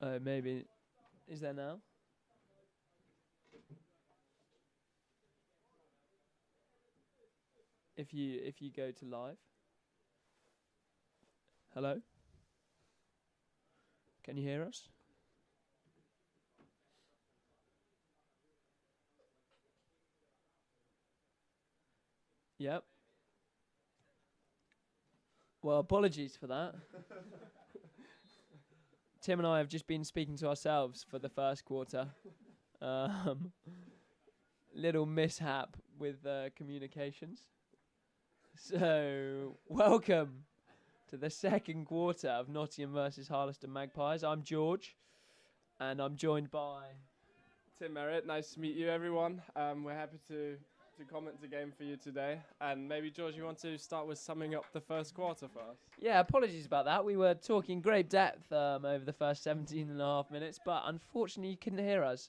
Maybe. Is there now? If you go to live. Hello? Can you hear us? Yep. Well, apologies for that. Tim and I have just been speaking to ourselves for the first quarter. Little mishap with communications. So, welcome to the second quarter of Nottingham versus Harleston Magpies. I'm George, and I'm joined by... Tim Merritt, nice to meet you, everyone. We're happy to comment the game for you today. And maybe, George, you want to start with summing up the first quarter for us? Yeah, apologies about that. We were talking great depth over the first 17 and a half minutes, but unfortunately you couldn't hear us.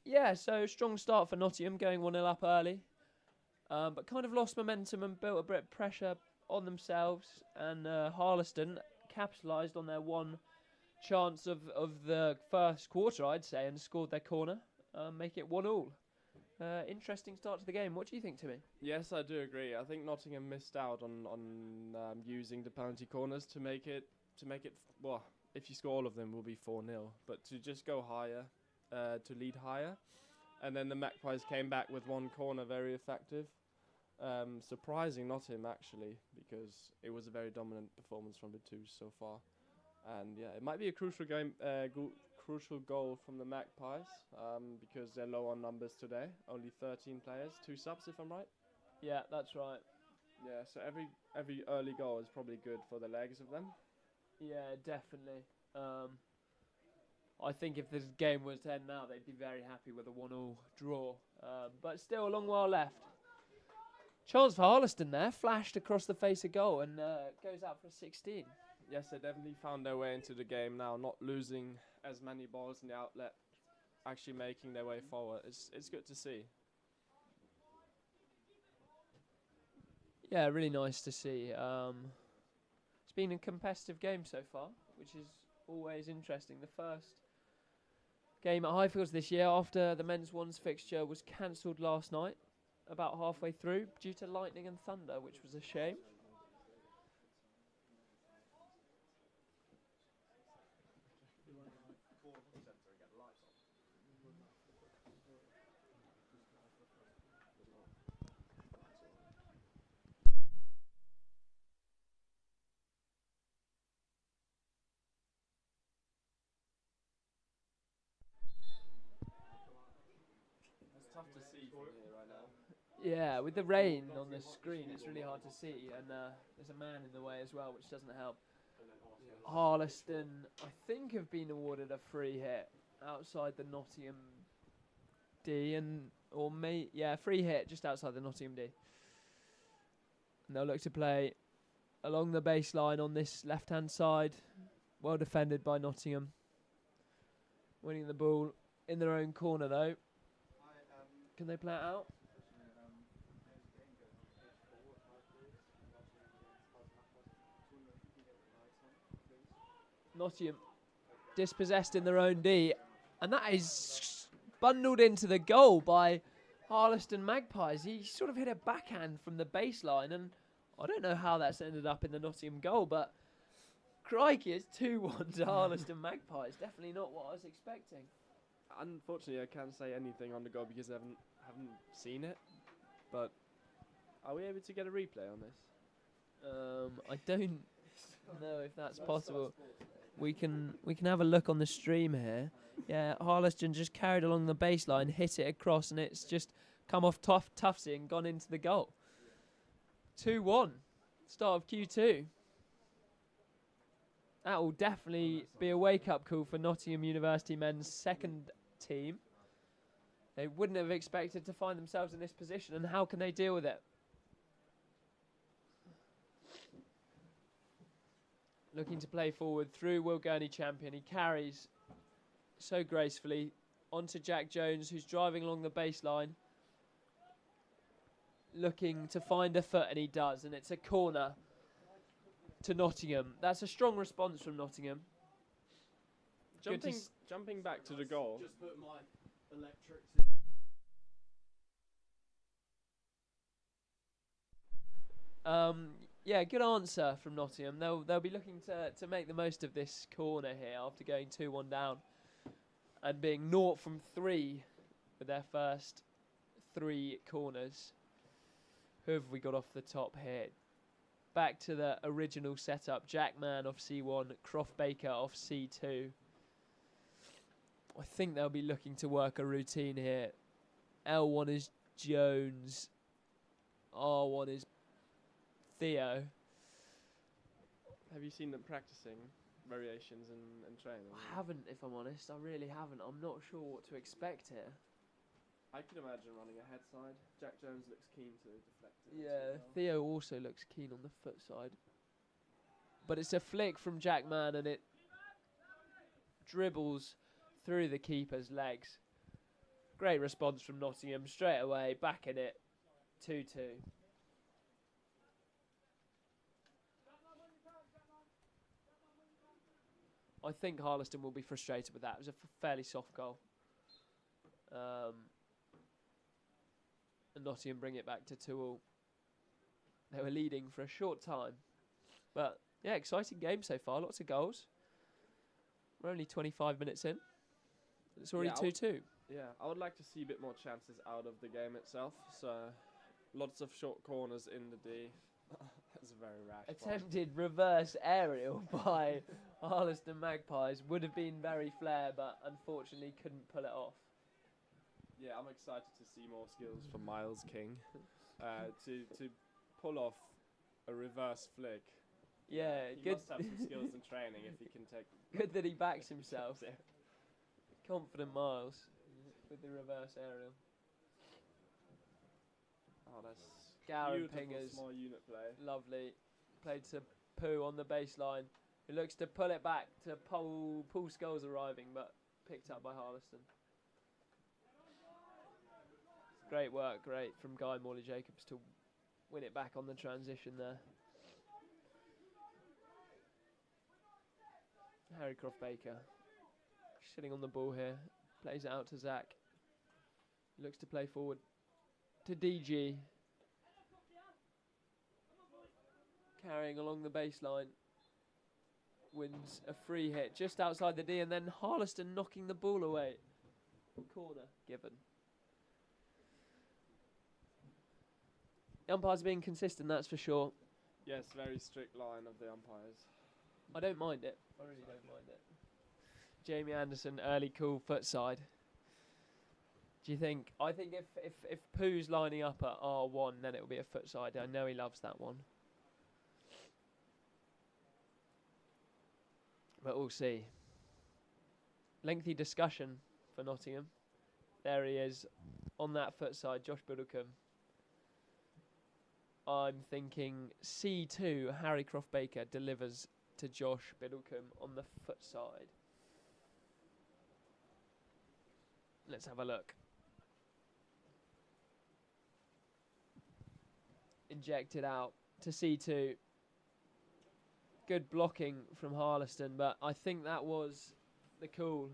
Yeah, so strong start for Nottingham, going 1-0 up early. But kind of lost momentum and built a bit of pressure on themselves. And Harleston capitalised on their one chance of the first quarter, I'd say, and scored their corner, make it 1-1. Interesting start to the game. What do you think, Timmy? Yes, I do agree. I think Nottingham missed out on using the penalty corners to make it. Well, if you score all of them, will be 4-0. But to just go higher, to lead higher, and then the Magpies came back with one corner, very effective. Surprising Nottingham actually, because it was a very dominant performance from the two so far. And yeah, it might be a crucial game, crucial goal from the Magpies, because they're low on numbers today. Only 13 players, 2 subs if I'm right. Yeah, that's right. Yeah, so every early goal is probably good for the legs of them. Yeah, definitely. I think if this game was to end now, they'd be very happy with a 1-1 draw. But still a long while left. Chance for Harleston there, flashed across the face of goal and goes out for a 16. Yes, they definitely found their way into the game now, not losing as many balls in the outlet, actually making their way forward. It's good to see. Yeah, really nice to see. It's been a competitive game so far, which is always interesting. The first game at Highfields this year after the men's ones fixture was cancelled last night, about halfway through, due to lightning and thunder, which was a shame. It's tough to see from here right now. Yeah, with the rain on the screen, it's really hard to see, and there's a man in the way as well, which doesn't help. Harleston, I think, have been awarded a free hit outside the Nottingham D, free hit just outside the Nottingham D. And they'll look to play along the baseline on this left-hand side, well defended by Nottingham. Winning the ball in their own corner though. Can they play it out? Nottingham dispossessed in their own D, and that is bundled into the goal by Harleston Magpies. He sort of hit a backhand from the baseline, and I don't know how that's ended up in the Nottingham goal, but crikey, it's 2-1 to Harleston Magpies. Definitely not what I was expecting. Unfortunately, I can't say anything on the goal because I haven't seen it. But are we able to get a replay on this? I don't know if that's possible. We can have a look on the stream here. Yeah, Harleston just carried along the baseline, hit it across, and it's just come off Tuftsy and gone into the goal. 2-1, start of Q2. That will definitely be a wake-up call for Nottingham University men's second team. They wouldn't have expected to find themselves in this position, and how can they deal with it? Looking to play forward through Will Gurney Champion. He carries so gracefully onto Jack Jones, who's driving along the baseline, looking to find a foot, and he does, and it's a corner to Nottingham. That's a strong response from Nottingham. Jumping back to the goal. Just put my electrics in. Yeah, good answer from Nottingham. They'll be looking to make the most of this corner here after going 2-1 down and being 0 from 3 with their first 3 corners. Who have we got off the top here? Back to the original setup. Jackman off C1, Croft Baker off C2. I think they'll be looking to work a routine here. L1 is Jones. R1 is Theo. Have you seen them practicing variations and training? I haven't, if I'm honest. I really haven't. I'm not sure what to expect here. I could imagine running a head side. Jack Jones looks keen to deflect it. Yeah, Theo also looks keen on the foot side. But it's a flick from Jackman and it dribbles through the keeper's legs. Great response from Nottingham straight away, back in it, 2-2. I think Harleston will be frustrated with that. It was a fairly soft goal. And Nottingham bring it back to 2-2. They were leading for a short time. But, yeah, exciting game so far. Lots of goals. We're only 25 minutes in. It's already 2-2. Yeah, I would like to see a bit more chances out of the game itself. So, lots of short corners in the D. That's a very rash Attempted reverse aerial by Harleston Magpies. Would have been very flair, but unfortunately couldn't pull it off. Yeah, I'm excited to see more skills from Miles King. To pull off a reverse flick. Yeah, he good. Must have some skills in training if he can take. Good that he backs himself. Confident Miles with the reverse aerial. Oh, that's Garen beautiful Pingers. Small unit play. Lovely. Played to Pooh on the baseline. Who looks to pull it back to Paul Scholes arriving, but picked up by Harleston. Great work, great from Guy Morley-Jacobs to win it back on the transition there. Harry Croft Baker sitting on the ball here, plays it out to Zach. Looks to play forward to DG. Carrying along the baseline. Wins a free hit just outside the D, and then Harleston knocking the ball away. Corner given. The umpires are being consistent, that's for sure. Yes, very strict line of the umpires. I don't mind it. I really don't mind it. Jamie Anderson, early cool foot side. Do you think? I think if Pooh's lining up at R1, then it will be a foot side. I know he loves that one. But we'll see. Lengthy discussion for Nottingham. There he is on that foot side, Josh Biddlecombe. I'm thinking C2, Harry Croft Baker delivers to Josh Biddlecombe on the foot side. Let's have a look. Injected out to C2. Good blocking from Harleston, but I think that was the call.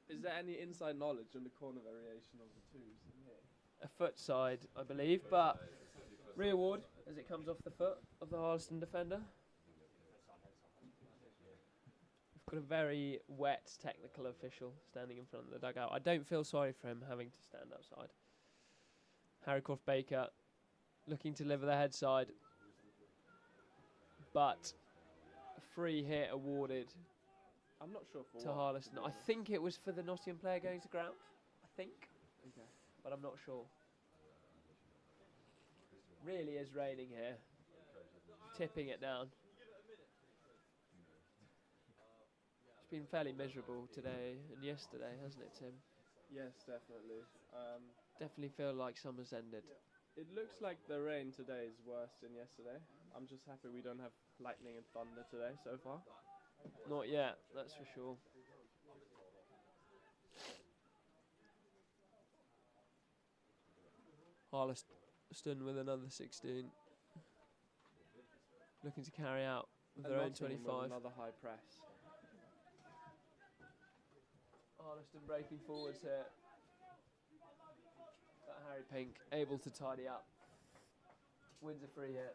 Is there any inside knowledge on the corner variation of the twos in here? A foot side, I believe, but re-award as it comes off the foot of the Harleston defender. We've got a very wet technical official standing in front of the dugout. I don't feel sorry for him having to stand outside. Harry Croft Baker looking to deliver the head side, but a free hit awarded. I'm not sure for to Harleston. I think it was for the Nottingham player going to ground. I think. Okay. But I'm not sure. Really is raining here. Tipping it down. It's been fairly miserable today and yesterday, hasn't it, Tim? Yes, definitely. Definitely feel like summer's ended. It looks like the rain today is worse than yesterday. I'm just happy we don't have lightning and thunder today so far. Not yet, that's for sure. Harleston with another 16. Looking to carry out with their own 25. Another high press. Harleston breaking forwards here. But Harry Pink able to tidy up. Wins a free hit.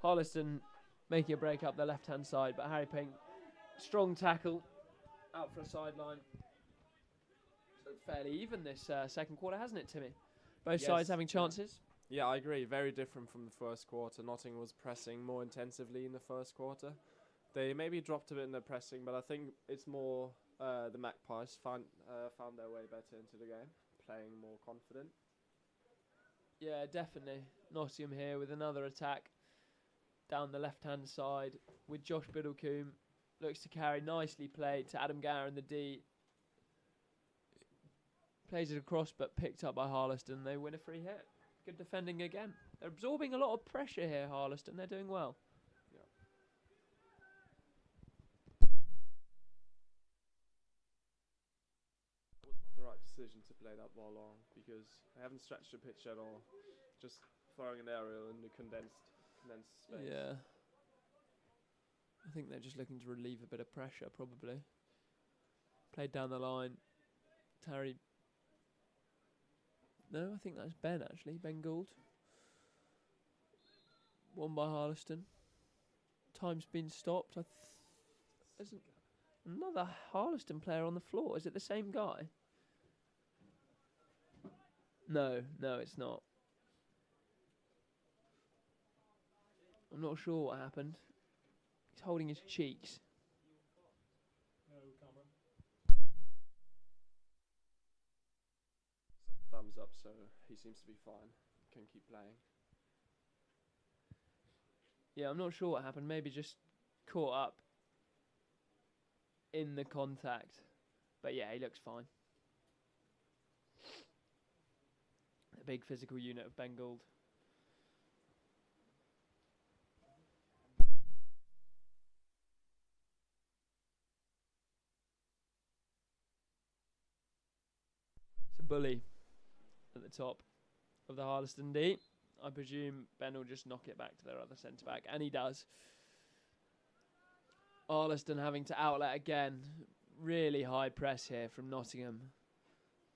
Harleston making a break up the left-hand side, but Harry Pink, strong tackle, out for a sideline. So fairly even this second quarter, hasn't it, Timmy? Both sides having chances. Yeah, I agree. Very different from the first quarter. Nottingham was pressing more intensively in the first quarter. They maybe dropped a bit in their pressing, but I think it's more the Magpies found their way better into the game, playing more confident. Yeah, definitely. Nottingham here with another attack down the left-hand side with Josh Biddlecombe. Looks to carry, nicely played to Adam Gower in the D. Plays it across but picked up by Harleston. They win a free hit. Good defending again. They're absorbing a lot of pressure here, Harleston. They're doing well. Yeah. It was not the right decision to play that ball long because they haven't stretched the pitch at all. Just throwing an aerial in the condensed space. Yeah. I think they're just looking to relieve a bit of pressure, probably. Played down the line. Terry. No, I think that's Ben, actually. Ben Gould. Won by Harleston. Time's been stopped. There's another Harleston player on the floor. Is it the same guy? No, it's not. I'm not sure what happened. He's holding his cheeks. No comment. Thumbs up, so he seems to be fine. Can keep playing. Yeah, I'm not sure what happened. Maybe just caught up in the contact. But yeah, he looks fine. A big physical unit of Ben Gould. It's a bully at the top of the Harleston D. I presume Ben will just knock it back to their other centre-back, and he does. Harleston having to outlet again. Really high press here from Nottingham.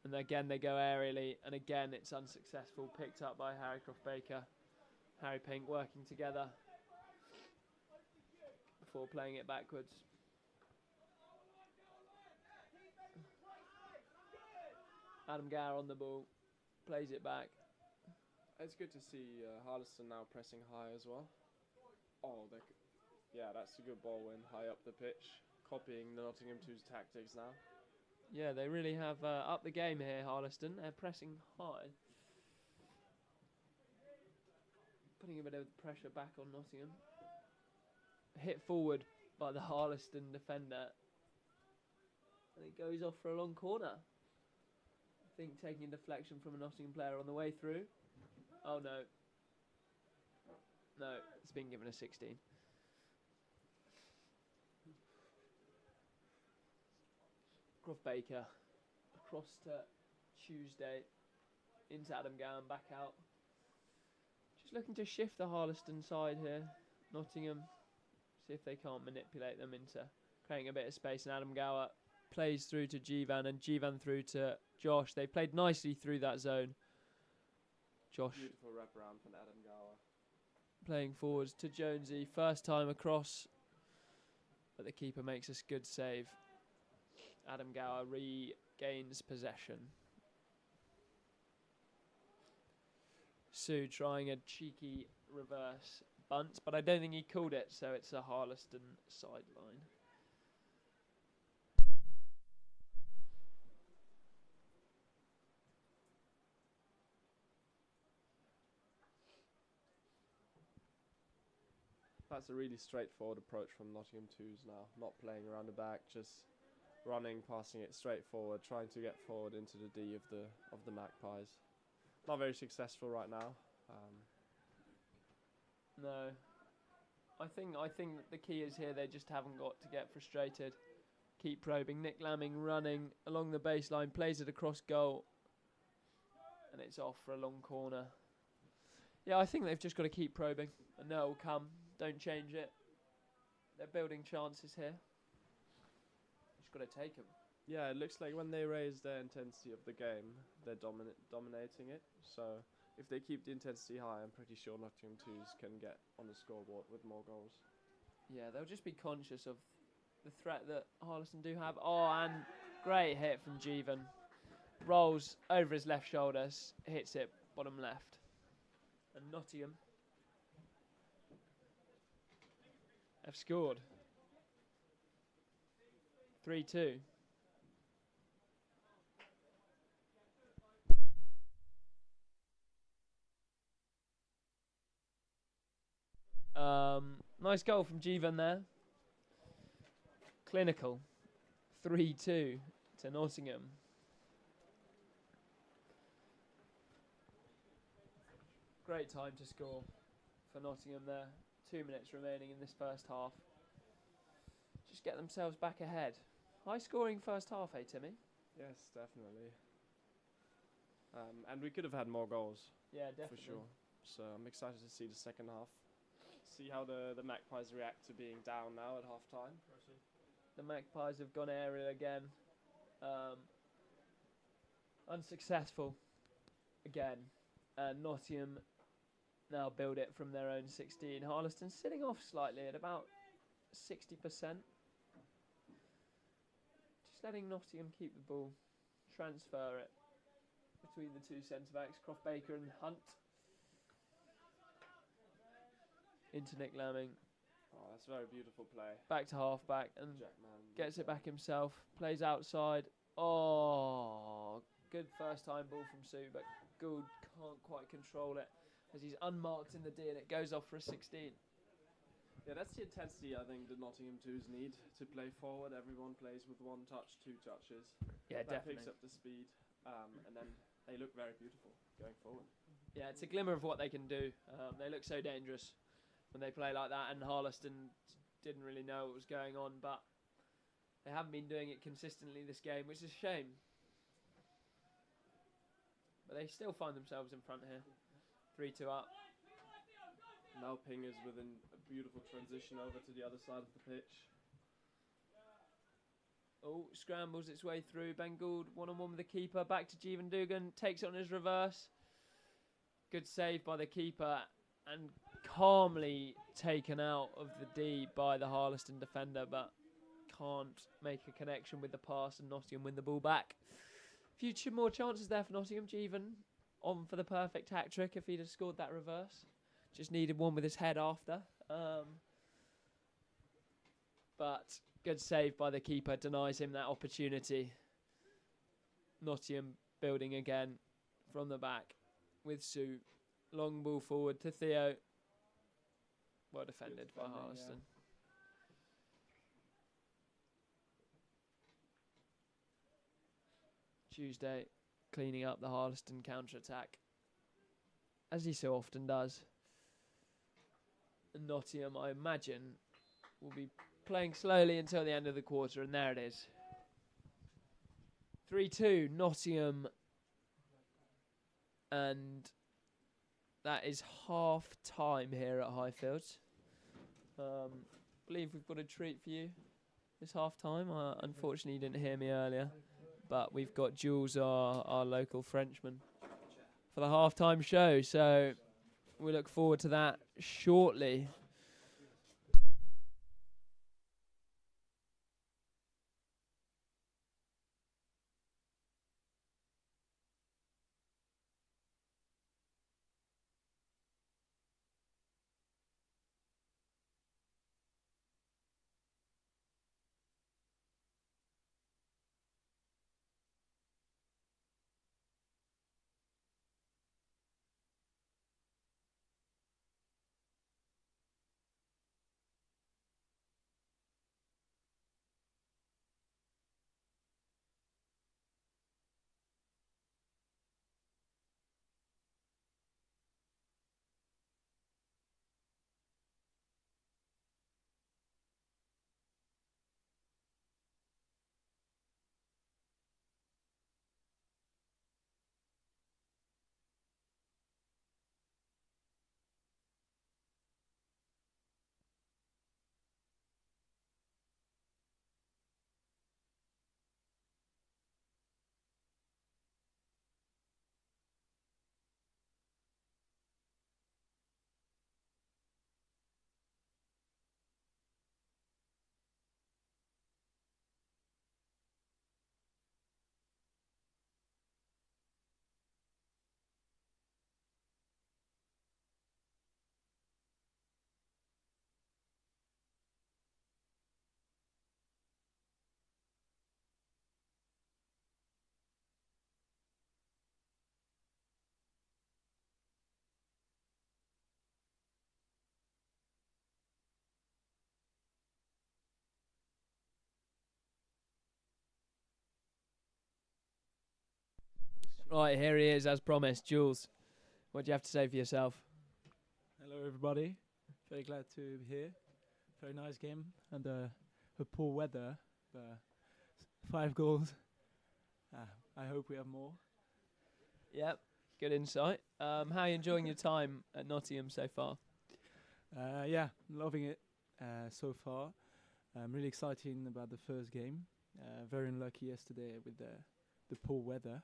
And again they go aerially, and again it's unsuccessful. Picked up by Harry Croft-Baker. Harry Pink working together before playing it backwards. Adam Gower on the ball. Plays it back. It's good to see Harleston now pressing high as well. Oh, yeah, that's a good ball win, high up the pitch. Copying the Nottingham 2's tactics now. Yeah, they really have upped the game here, Harleston. They're pressing high. Putting a bit of pressure back on Nottingham. Hit forward by the Harleston defender. And it goes off for a long corner. I think taking a deflection from a Nottingham player on the way through. Oh no. No, it's been given a 16. Croft-Baker across to Tuesday. Into Adam Gowan, back out. Just looking to shift the Harleston side here. Nottingham. See if they can't manipulate them into creating a bit of space. And Adam Gower plays through to Jivan, and Jivan through to Josh. They played nicely through that zone. Josh. Beautiful wraparound from Adam Gower. Playing forwards to Jonesy. First time across. But the keeper makes a good save. Adam Gower regains possession. Sue trying a cheeky reverse bunt, but I don't think he called it, so it's a Harleston sideline. That's a really straightforward approach from Nottingham 2's now. Not playing around the back, just running, passing it straight forward, trying to get forward into the D of the Magpies. Not very successful right now. No. I think that the key is here they just haven't got to get frustrated. Keep probing. Nick Lamming running along the baseline, plays it across goal. And it's off for a long corner. Yeah, I think they've just got to keep probing. And no, will come. Don't change it. They're building chances here. Just got to take them. Yeah, it looks like when they raise their intensity of the game, they're dominating it. So if they keep the intensity high, I'm pretty sure Nottingham 2s can get on the scoreboard with more goals. Yeah, they'll just be conscious of the threat that Harleston do have. Oh, and great hit from Jeevan. Rolls over his left shoulder, hits it bottom left. And Nottingham have scored. 3-2. Nice goal from Jeevan there. Clinical. 3-2 to Nottingham. Great time to score for Nottingham there. 2 minutes remaining in this first half. Just get themselves back ahead. High scoring first half, hey Timmy? Yes, definitely. And we could have had more goals. Yeah, definitely. For sure. So I'm excited to see the second half. See how the Magpies react to being down now at half time. The Magpies have gone aerial again. Unsuccessful again. And Nottingham now build it from their own 16. Harleston sitting off slightly at about 60%. Just letting Nottingham keep the ball. Transfer it between the two centre-backs, Croft-Baker and Hunt. Into Nick Lamming. Oh, that's a very beautiful play. Back to half-back and gets it back himself. Plays outside. Oh, good first-time ball from Sue, but Gould can't quite control it as he's unmarked in the D and it goes off for a 16. Yeah, that's the intensity I think the Nottingham 2s need to play forward. Everyone plays with 1 touch, 2 touches. Yeah, that definitely. Picks up the speed, and then they look very beautiful going forward. Yeah, it's a glimmer of what they can do. They look so dangerous when they play like that, and Harleston didn't really know what was going on, but they haven't been doing it consistently this game, which is a shame. But they still find themselves in front here. 3-2 up. Now Pingers with a beautiful transition over to the other side of the pitch. Oh, scrambles its way through. Ben Gould one-on-one with the keeper. Back to Jeevan Dugan. Takes it on his reverse. Good save by the keeper. And calmly taken out of the D by the Harleston defender, but can't make a connection with the pass, and Nottingham win the ball back. Future more chances there for Nottingham. Jeevan on for the perfect hat trick if he'd have scored that reverse. Just needed one with his head after. But good save by the keeper, denies him that opportunity. Nottingham building again from the back with Sue. Long ball forward to Theo. Well defended by Harleston. Yeah. Tuesday cleaning up the Harleston counter-attack, as he so often does. And Nottingham, I imagine, will be playing slowly until the end of the quarter, and there it is. 3-2, Nottingham, and that is half time here at Highfields. Believe we've got a treat for you this half time. Unfortunately, you didn't hear me earlier, but we've got Jules, our local Frenchman, for the half time show. So we look forward to that shortly. Right, here he is, as promised. Jules, what do you have to say for yourself? Hello, everybody. Very glad to be here. Very nice game under the poor weather. 5 goals. I hope we have more. Yep, good insight. How are you enjoying your time at Nottingham so far? Yeah, loving it so far. I'm really excited about the first game. Very unlucky yesterday with the poor weather.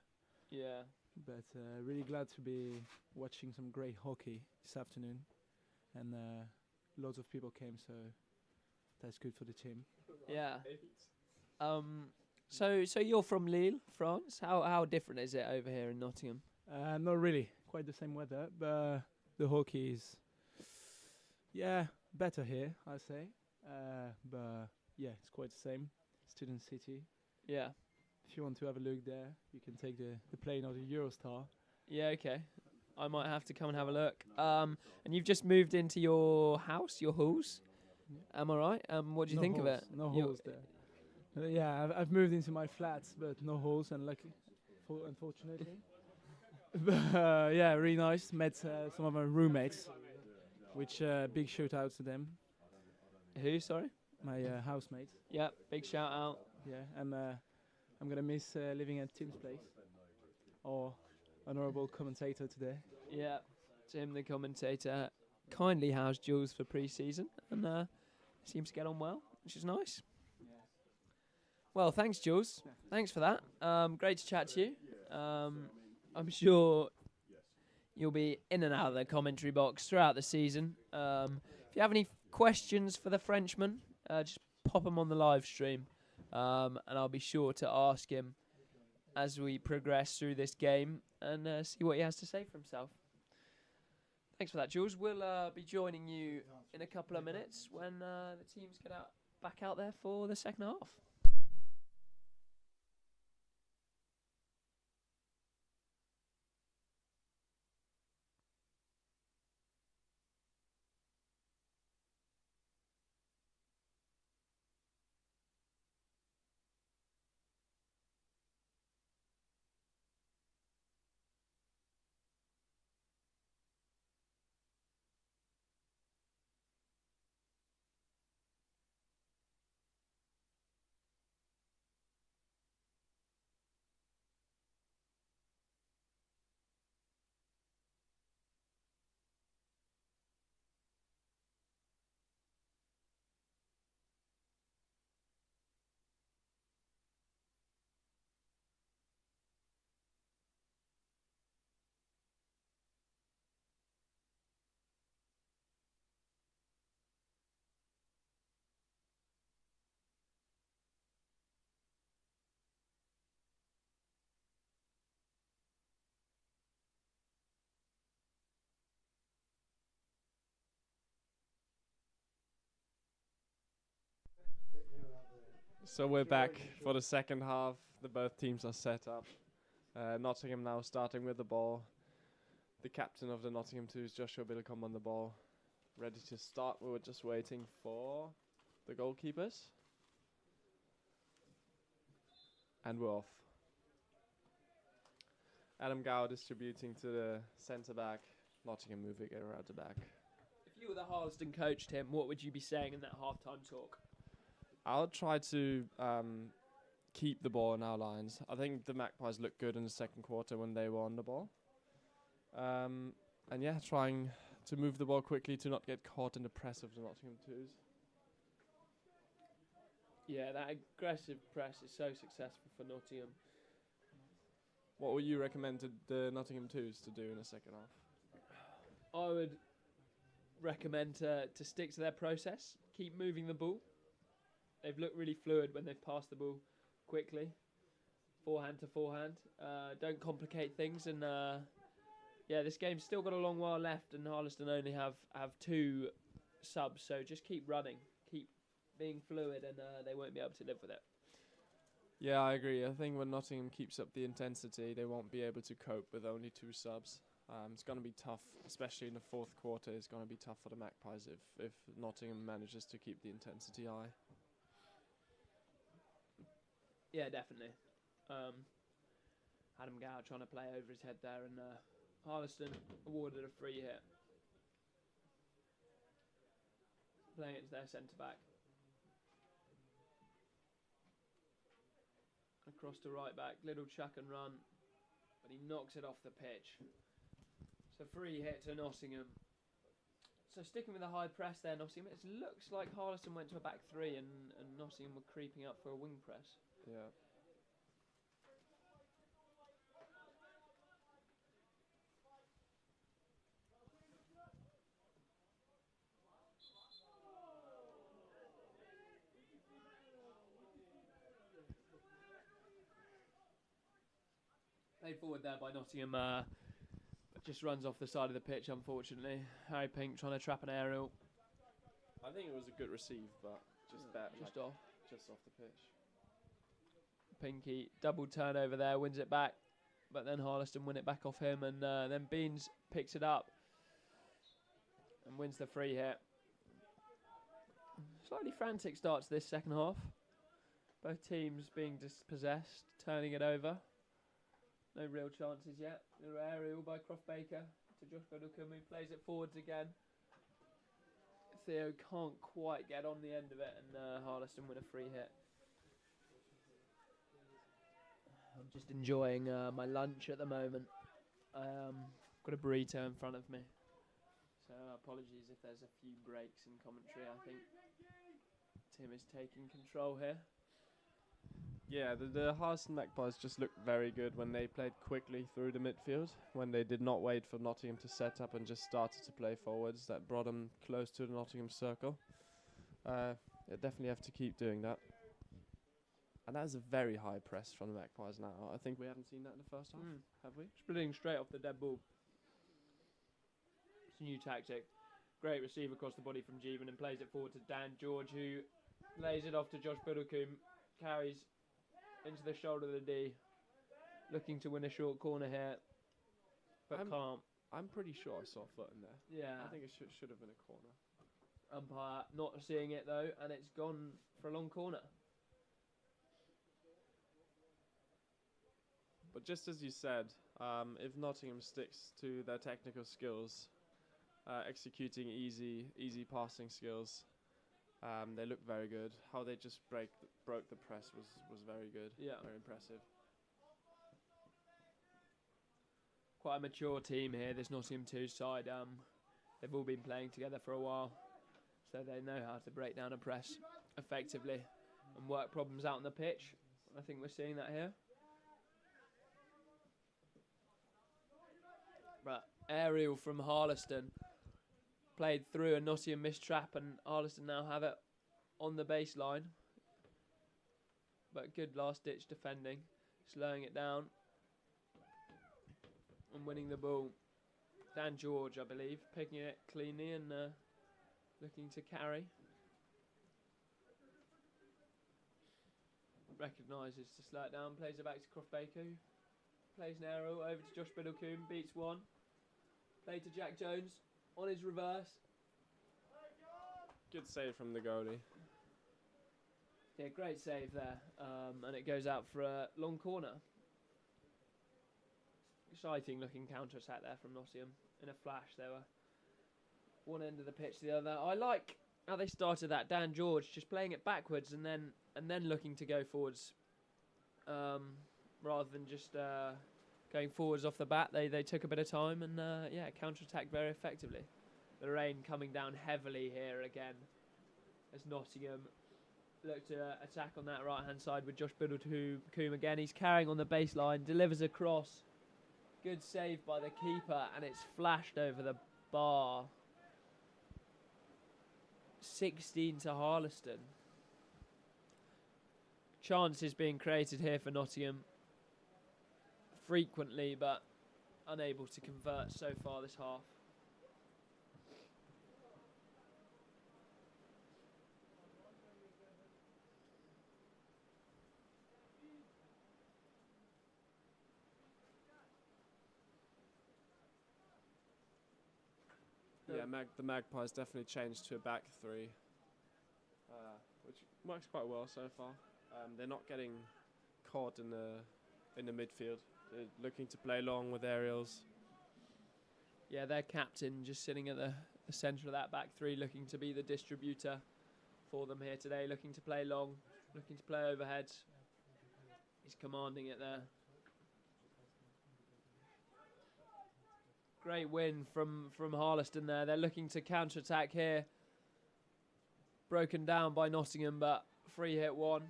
Yeah. But really glad to be watching some great hockey this afternoon. And lots of people came, so that's good for the team. Yeah. So you're from Lille, France. How different is it over here in Nottingham? Not really. Quite the same weather, but the hockey is, better here, I say. But yeah, it's quite the same. Student city. Yeah. If you want to have a look there, you can take the plane or the Eurostar. Yeah, okay. I might have to come and have a look. And you've just moved into your house, your halls. Yeah. Am I right? What do you think of it? No holes there. Yeah, I've moved into my flats, but no holes, and unfortunately. But yeah, really nice. Met some of my roommates, which big shout out to them. Who? Sorry. My housemates. Yeah, big shout out. Yeah, I'm gonna miss living at Tim's place, or honourable commentator today. Yeah, Tim, the commentator, kindly housed Jules for pre-season, and seems to get on well, which is nice. Well, thanks, Jules. Thanks for that. Great to chat to you. I'm sure you'll be in and out of the commentary box throughout the season. If you have any questions for the Frenchman, just pop them on the live stream, and I'll be sure to ask him as we progress through this game and see what he has to say for himself. Thanks for that, Jules. We'll be joining you in a couple of minutes when the teams get back out there for the second half. So we're back for the second half. Both teams are set up. Nottingham now starting with the ball. The captain of the Nottingham 2s, Joshua Bilcom, on the ball. Ready to start. We were just waiting for the goalkeepers. And we're off. Adam Gow distributing to the centre back. Nottingham moving it around the back. If you were the Harleston coach, Tim, what would you be saying in that half-time talk? I'll try to keep the ball in our lines. I think the Magpies looked good in the second quarter when they were on the ball. And yeah, trying to move the ball quickly to not get caught in the press of the Nottingham 2s. Yeah, that aggressive press is so successful for Nottingham. What would you recommend to the Nottingham 2s to do in the second half? I would recommend to stick to their process, keep moving the ball. They've looked really fluid when they've passed the ball quickly, forehand to forehand. Don't complicate things, and this game's still got a long while left, and Harleston only have 2 subs, so just keep running, keep being fluid, and they won't be able to live with it. Yeah, I agree. I think when Nottingham keeps up the intensity, they won't be able to cope with only 2 subs. It's going to be tough, especially in the fourth quarter. It's going to be tough for the Magpies if Nottingham manages to keep the intensity high. Yeah, definitely. Adam Gow trying to play over his head there, and Harleston awarded a free hit. Playing it to their centre-back. Across to right-back, little chuck and run, but he knocks it off the pitch. So free hit to Nottingham. So sticking with the high press there, Nottingham, it looks like Harleston went to a back three and Nottingham were creeping up for a wing press. Yeah. Played forward there by Nottingham, but just runs off the side of the pitch, unfortunately. Harry Pink trying to trap an aerial. I think it was a good receive, but just off. Just off the pitch. Pinky double turnover there, wins it back, but then Harleston win it back off him, and then Beans picks it up and wins the free hit. Slightly frantic start to this second half. Both teams being dispossessed, turning it over. No real chances yet. Little aerial by Croft Baker to Josh Goodwin, who plays it forwards again. Theo can't quite get on the end of it, and Harleston win a free hit. I'm just enjoying my lunch at the moment. Got a burrito in front of me, so apologies if there's a few breaks in commentary. I think Tim is taking control here. Yeah, the Harleston Magpies just looked very good when they played quickly through the midfield, when they did not wait for Nottingham to set up and just started to play forwards. That brought them close to the Nottingham circle. They definitely have to keep doing that. And that is a very high press from the Magpies now. I think we haven't seen that in the first half, have we? Splitting straight off the dead ball. It's a new tactic. Great receive across the body from Jeevan and plays it forward to Dan George, who lays it off to Josh Biddlecombe. Carries into the shoulder of the D, looking to win a short corner here, but can't. I'm pretty sure I saw a foot in there. Yeah. I think it should have been a corner. Umpire not seeing it though, and it's gone for a long corner. But just as you said, if Nottingham sticks to their technical skills, executing easy passing skills, they look very good. How they just broke the press was very good. Yeah. Very impressive. Quite a mature team here, this Nottingham 2 side. They've all been playing together for a while, so they know how to break down a press effectively and work problems out on the pitch. I think we're seeing that here. But aerial from Harleston. Played through a Nottingham missed trap, and Harleston now have it on the baseline. But good last-ditch defending, slowing it down and winning the ball. Dan George, I believe, picking it cleanly and looking to carry. Recognises to slow it down, plays it back to Croft Baker. Plays an arrow over to Josh Biddlecombe, beats one. Play to Jack Jones. On his reverse. Good save from the goalie. Yeah, great save there. And it goes out for a long corner. Exciting looking counter-attack there from Nottingham. In a flash, they were one end of the pitch to the other. I like how they started that. Dan George just playing it backwards and then looking to go forwards. Rather than just going forwards off the bat, they took a bit of time and counter-attacked very effectively. The rain coming down heavily here again as Nottingham look to attack on that right-hand side with Josh Biddlecombe again. He's carrying on the baseline, delivers a cross. Good save by the keeper, and it's flashed over the bar. 16 to Harleston. Chances being created here for Nottingham frequently, but unable to convert so far this half. Yeah, the Magpies definitely changed to a back three, which works quite well so far. They're not getting caught in the midfield They're looking to play long with aerials. Yeah, their captain just sitting at the centre of that back three, looking to be the distributor for them here today, looking to play long, looking to play overheads. He's commanding it there. Great win from Harleston there. They're looking to counter-attack here. Broken down by Nottingham, but free hit one.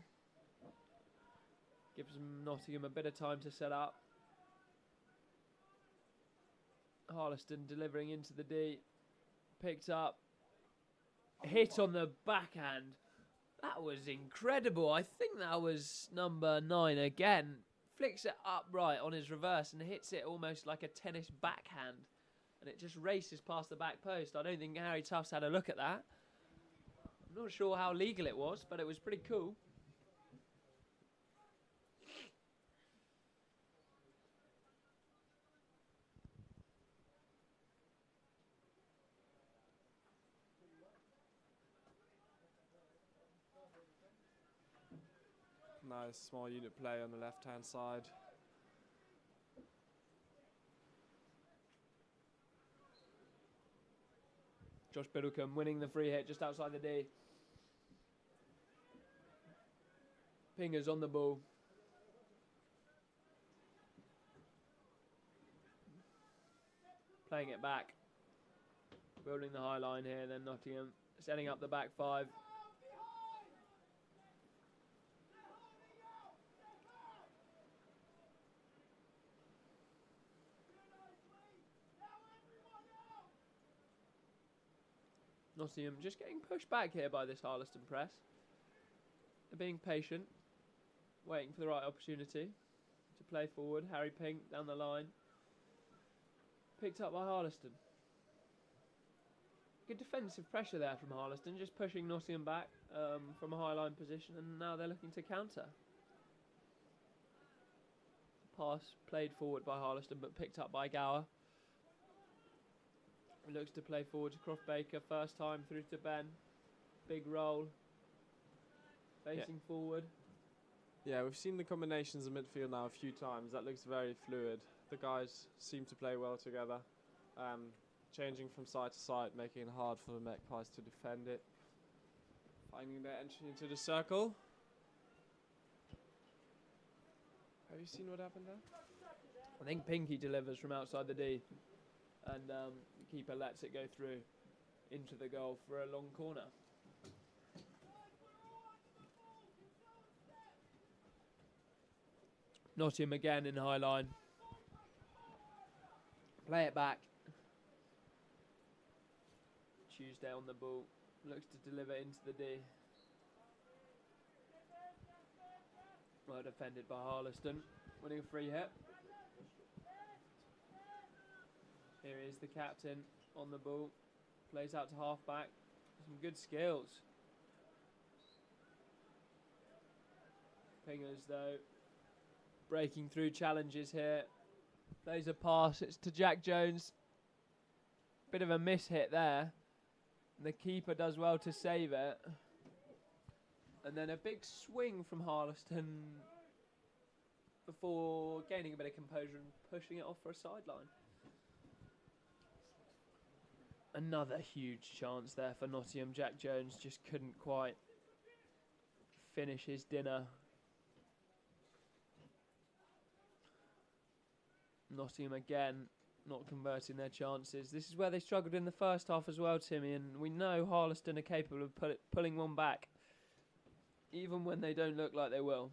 Gives Nottingham a bit of time to set up. Harleston delivering into the D. Picked up. Hit on the backhand. That was incredible. I think that was number 9 again. Flicks it upright on his reverse and hits it almost like a tennis backhand. And it just races past the back post. I don't think Harry Tufts had a look at that. I'm not sure how legal it was, but it was pretty cool. Nice small unit play on the left-hand side. Josh Biddlecombe winning the free hit just outside the D. Pinger's on the ball. Playing it back. Building the high line here, then Nottingham setting up the back five. Nottingham just getting pushed back here by this Harleston press. They're being patient, waiting for the right opportunity to play forward. Harry Pink down the line. Picked up by Harleston. Good defensive pressure there from Harleston, just pushing Nottingham back from a high line position, and now they're looking to counter. Pass played forward by Harleston, but picked up by Gower. Looks to play forward to Croft Baker, first time through to Ben. Big roll. Facing forward. Yeah, we've seen the combinations in midfield now a few times. That looks very fluid. The guys seem to play well together. Changing from side to side, making it hard for the Magpies to defend it. Finding their entry into the circle. Have you seen what happened there? I think Pinky delivers from outside the D. And the keeper lets it go through into the goal for a long corner. Nottingham again in high line. Play it back. Tuesday on the ball. Looks to deliver into the D. Well defended by Harleston. Winning a free hit. Here is the captain on the ball. Plays out to half-back. Some good skills. Pingers, though, breaking through challenges here. Plays a pass. It's to Jack Jones. Bit of a miss-hit there. And the keeper does well to save it. And then a big swing from Harleston before gaining a bit of composure and pushing it off for a sideline. Another huge chance there for Nottingham. Jack Jones just couldn't quite finish his dinner. Nottingham again not converting their chances. This is where they struggled in the first half as well, Timmy, and we know Harleston are capable of pulling one back, even when they don't look like they will.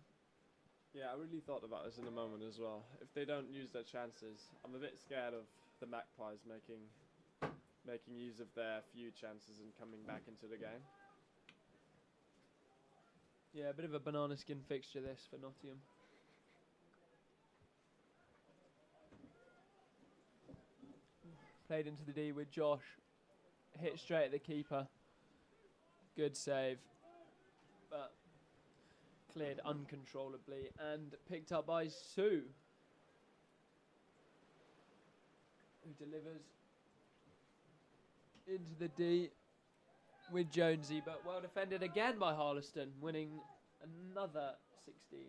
Yeah, I really thought about this in a moment as well. If they don't use their chances, I'm a bit scared of the Magpies making use of their few chances and coming back into the game. Yeah, a bit of a banana skin fixture this for Nottingham. Played into the D with Josh. Hit straight at the keeper. Good save. But cleared uncontrollably and picked up by Sue, who delivers into the D with Jonesy, but well defended again by Harleston, winning another 16.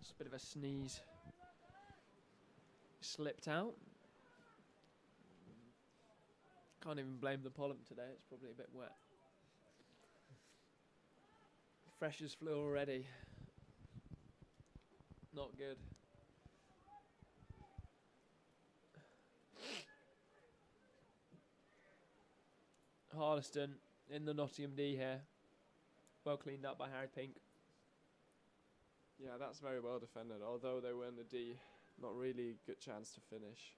Just a bit of a sneeze. Slipped out. Can't even blame the pollen today, it's probably a bit wet. Fresh as flu already. Not good. Harleston in the Nottingham D here. Well cleaned up by Harry Pink. Yeah, that's very well defended. Although they were in the D, not really good chance to finish.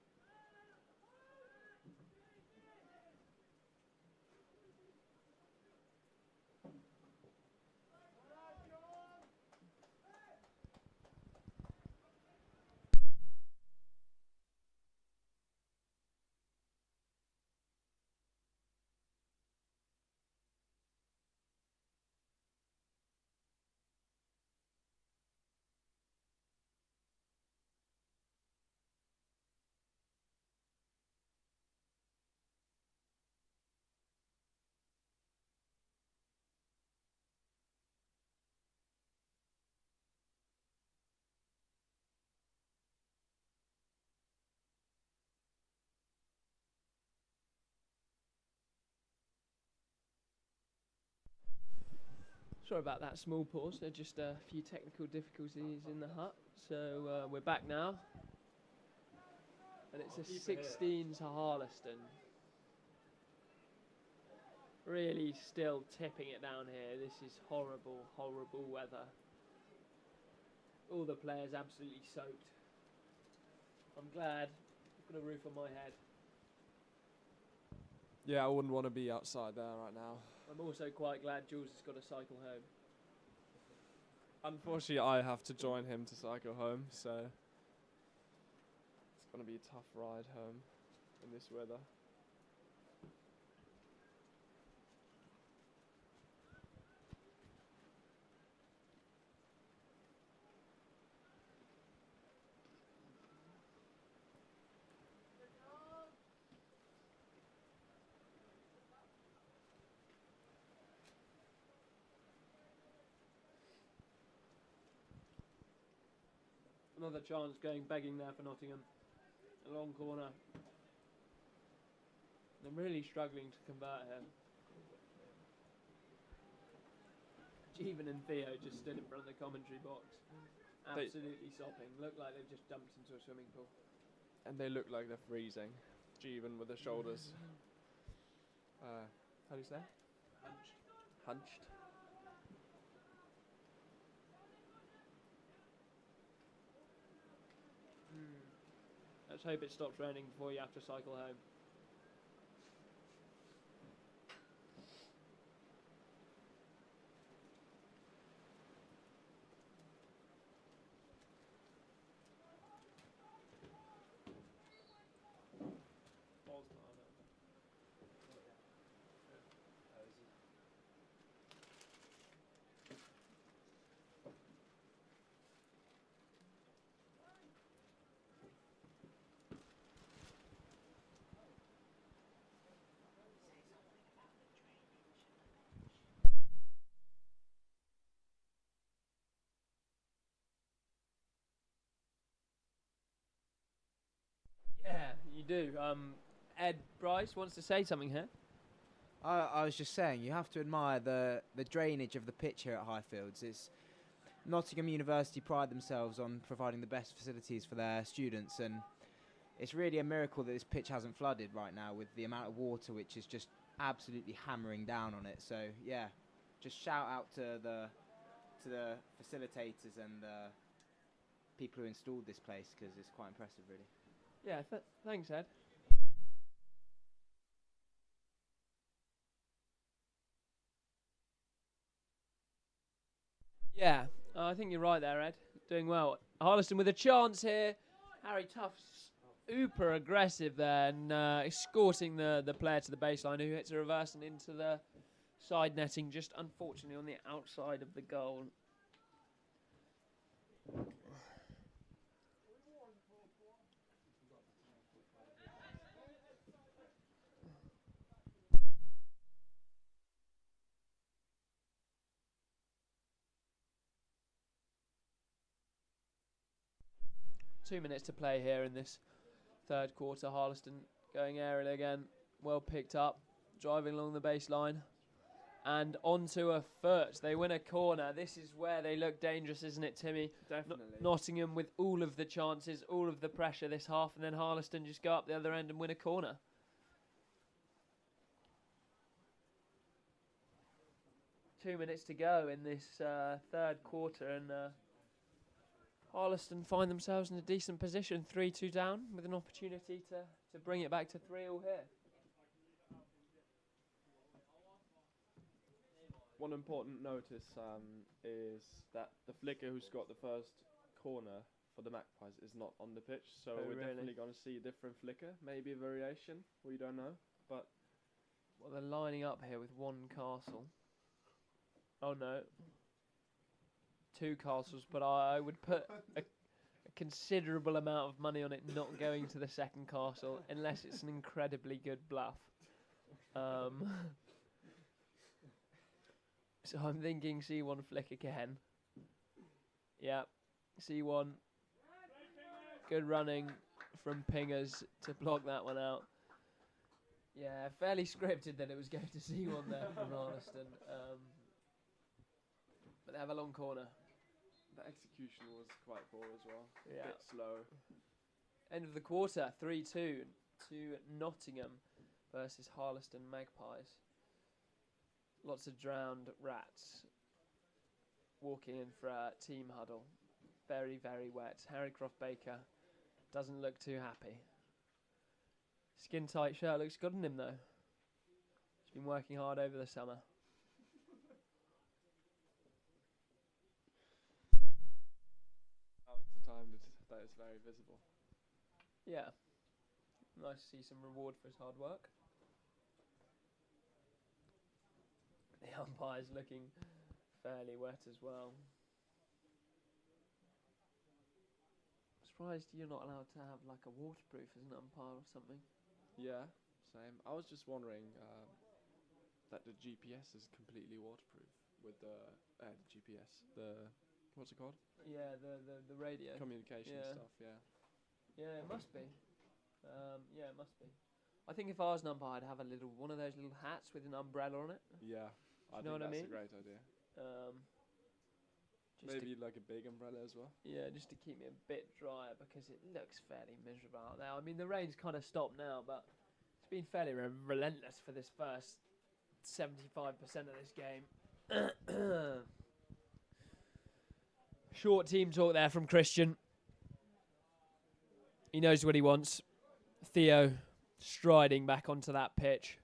Sorry about that small pause. There are just a few technical difficulties in the hut. So we're back now. And it's a 16 to Harleston. Really still tipping it down here. This is horrible, horrible weather. All the players absolutely soaked. I'm glad I've got a roof on my head. Yeah, I wouldn't want to be outside there right now. I'm also quite glad Jules has got to cycle home. Unfortunately, I have to join him to cycle home, so it's going to be a tough ride home in this weather. Another chance going begging there for Nottingham. A long corner. They're really struggling to convert here. Jeevan and Theo just stood in front of the commentary box. Absolutely sopping. Look like they've just dumped into a swimming pool. And they look like they're freezing. Jeevan with the shoulders. How do you say? Hunched. Let's hope it stops raining before you have to cycle home. Yeah, you do. Ed Bryce wants to say something here. I was just saying, you have to admire the drainage of the pitch here at Highfields. It's Nottingham University pride themselves on providing the best facilities for their students, and it's really a miracle that this pitch hasn't flooded right now with the amount of water which is just absolutely hammering down on it. So yeah, just shout out to the facilitators and the people who installed this place, because it's quite impressive, really. Yeah, thanks, Ed. Yeah, I think you're right there, Ed. Doing well. Harleston with a chance here. Harry Tuff's super aggressive there and escorting the player to the baseline, who hits a reverse and into the side netting, just unfortunately on the outside of the goal. 2 minutes to play here in this third quarter. Harleston going aerial again. Well picked up. Driving along the baseline. And onto a foot. They win a corner. This is where they look dangerous, isn't it, Timmy? Definitely. Nottingham with all of the chances, all of the pressure this half, and then Harleston just go up the other end and win a corner. 2 minutes to go in this third quarter, and Harleston find themselves in a decent position, 3-2 down, with an opportunity to bring it back to 3-3 here. One important notice is that the flicker who scored the first corner for the Magpies is not on the pitch, so Oh, we're really? definitely going to see a different flicker, maybe a variation, we don't know, but Well, they're lining up here with one castle. Oh no. 2 castles, but I would put a considerable amount of money on it not going to the second castle, unless it's an incredibly good bluff. So I'm thinking C1 flick again. Yeah, C1. Good running from Pingers to block that one out. Yeah, fairly scripted that it was going to C1 there from Harleston. But they have a long corner. the execution was quite poor as well, Yeah. a bit slow. End of the quarter, 3-2 to Nottingham versus Harleston Magpies. Lots of drowned rats walking in for a team huddle. Very, very wet. Harry Croft Baker doesn't look too happy. Skin tight shirt looks good on him though. He's been working hard over the summer. Now it's the time that is very visible. Yeah. Nice to see some reward for his hard work. The umpire's looking fairly wet as well. Surprised you're not allowed to have like a waterproof as an umpire or something. Yeah, same. I was just wondering that the GPS is completely waterproof with the GPS, what's it called? Yeah, the radio. Communication Yeah. stuff, yeah. Yeah, it must be. Yeah, it must be. I think if I was an umpire, I'd have one of those little hats with an umbrella on it. Yeah, I know think what I that's mean? a great idea. Just Maybe like a big umbrella as well. yeah, just to keep me a bit drier because it looks fairly miserable out there. I mean, the rain's kind of stopped now, but it's been fairly relentless for this first 75% of this game. Short team talk there from Christian. He knows what he wants. Theo striding back onto that pitch.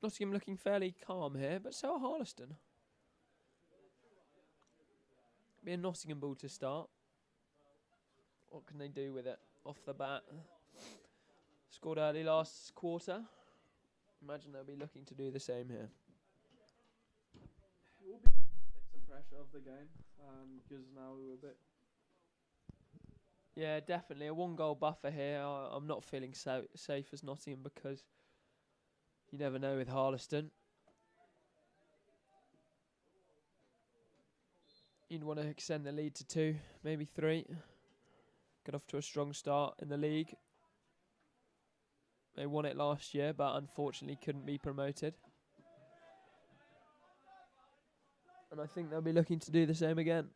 Nottingham looking fairly calm here, but so are Harleston. Be a Nottingham ball to start. What can they do with it off the bat? Scored early last quarter. Imagine they'll be looking to do the same here. It will be good to take some pressure off the game, because now we're a bit... Yeah, definitely a 1-goal buffer here. I'm not feeling so safe as Nottingham because you never know with Harleston. You'd want to extend the lead to 2, maybe 3. Get off to a strong start in the league. They won it last year, but unfortunately couldn't be promoted. And I think they'll be looking to do the same again.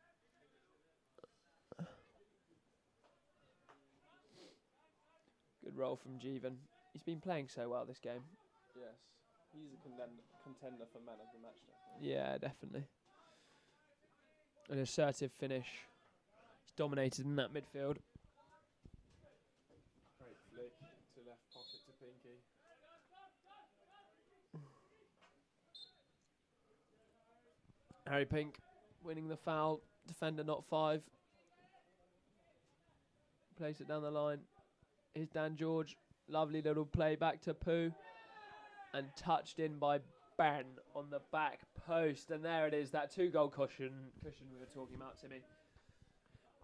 Good roll from Jeevan. He's been playing so well this game. Yes, he's a contender for man of the match now. Yeah, definitely. An assertive finish. He's dominated in that midfield. Great flick to left pocket to Pinky. Harry Pink winning the foul. Defender not 5. Plays it down the line. Here's Dan George. Lovely little play back to Pooh. And touched in by Ben on the back post. And there it is, that 2-goal cushion we were talking about, Timmy.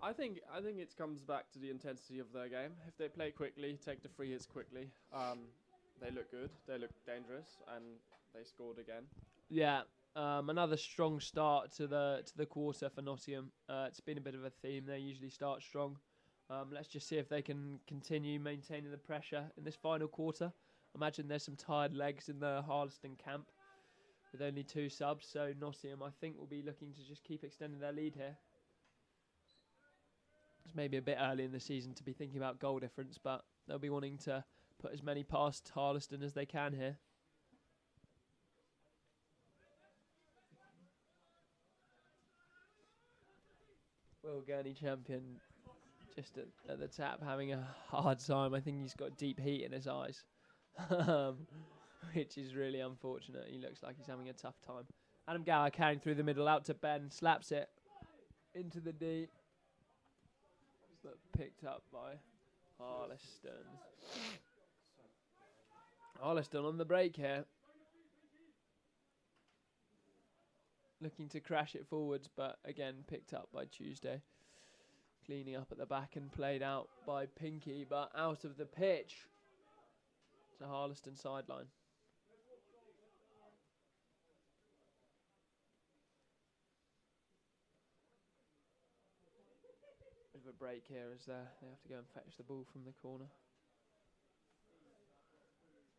I think it comes back to the intensity of their game. If they play quickly, take the free hits quickly, they look good, they look dangerous, and they scored again. Yeah, Another strong start to the quarter for Nottingham. It's been a bit of a theme. They usually start strong. Let's just see if they can continue maintaining the pressure in this final quarter. Imagine there's some tired legs in the Harleston camp with only 2 subs. So Nottingham, I think, will be looking to just keep extending their lead here. It's maybe a bit early in the season to be thinking about goal difference, but they'll be wanting to put as many past Harleston as they can here. Will Gurney champion just at the tap having a hard time. I think he's got deep heat in his eyes, which is really unfortunate. He looks like he's having a tough time. Adam Gower carrying through the middle out to Ben, slaps it into the D. But picked up by Harleston. Harleston on the break here. Looking to crash it forwards, but again picked up by Tuesday. Cleaning up at the back and played out by Pinky, but out of the pitch to Harleston sideline. Bit of a break here as they have to go and fetch the ball from the corner.